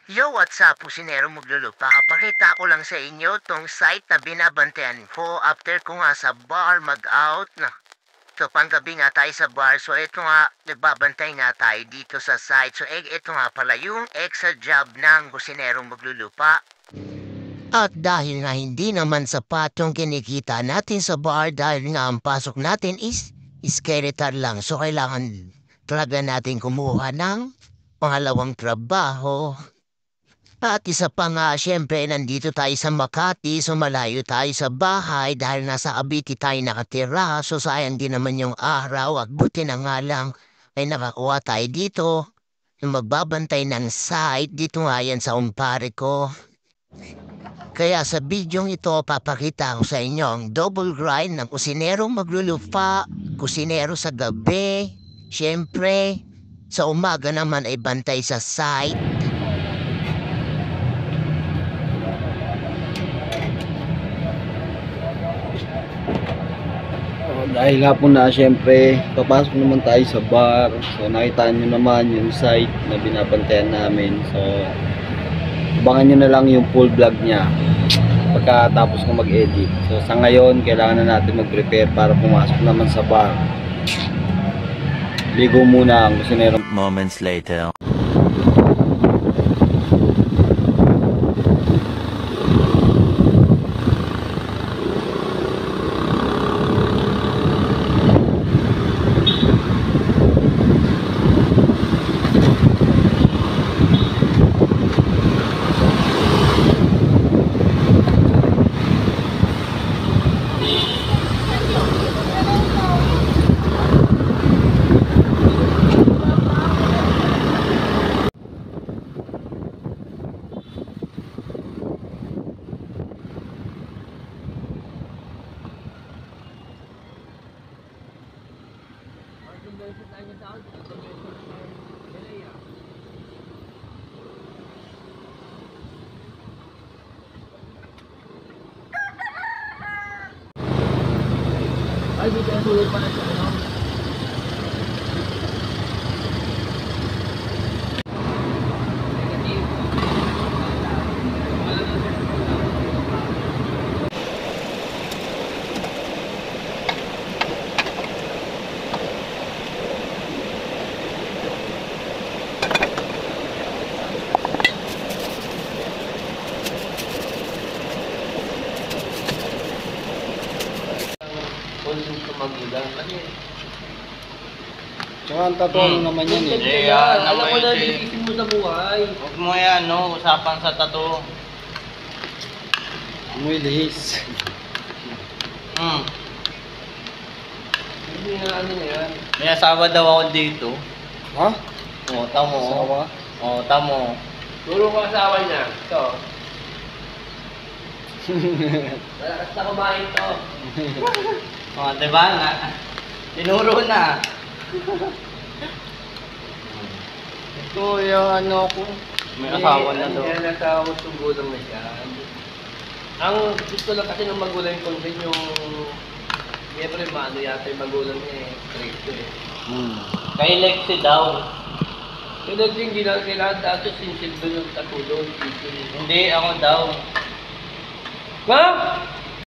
Yo, what's up, Pusinero Maglulupa? Pakita ko lang sa inyo tong site na binabantayan ko after ko nga sa bar mag-out na. So, panggabi nga tayo sa bar. So, ito nga, nagbabantay nga tayo dito sa site. So, ito nga pala yung extra job ng Pusinero Maglulupa. At dahil nga hindi naman sapat yung kinikita natin sa bar dahil nga ang pasok natin is skeleton lang. So, kailangan talaga natin kumuha ng pangalawang trabaho. At isa pa nga, syempre, nandito tayo sa Makati, so malayo tayo sa bahay dahil nasa Cavite tayo nakatira. So sayang din naman yung araw at buti na nga lang ay nakakuha tayo dito. Yung magbabantay ng site, dito nga yan sa umpare ko. Kaya sa bidyong ito, papakita ko sa inyo ang double grind ng kusinero maglulupa, kusinero sa gabi. Syempre, sa umaga naman ay bantay sa site. Dahil hapon na, syempre, papasok naman tayo sa bar. So, nakita nyo naman yung site na binabantayan namin. So, abangan nyo na lang yung full vlog niya pagkatapos ko mag-edit. So, sa ngayon, kailangan na natin mag-prepare para pumasok naman sa bar. Ligo muna ang kusinero. Moments later. Ay, dito ang tulog pa na siya, no? Tsaka ang tattoo naman yan eh. Hindi yan. Alam mo na, lilisin mo sa buhay. Huwag mo yan, no? Usapan sa tattoo. Amoy lihis. Hindi na ano na yan. May asawa daw ako dito. Ha? O, tamo. Asawa? O, tamo. Turo ko asawa niya. Ito. Malakas na kumain to. O, diba nga? Tinuro na. Ito yung ano ko. May asawa na daw. Yan ang asawa mo gulang na siya. Ang gusto lang kasi ng magulang ko din yung siyempre maano yata yung magulang niya eh. Straight ko eh. Kay Lexi daw. Kaya hindi lang kailangan dati sinsil doon yung tatulong. Hindi, ako daw. Ma!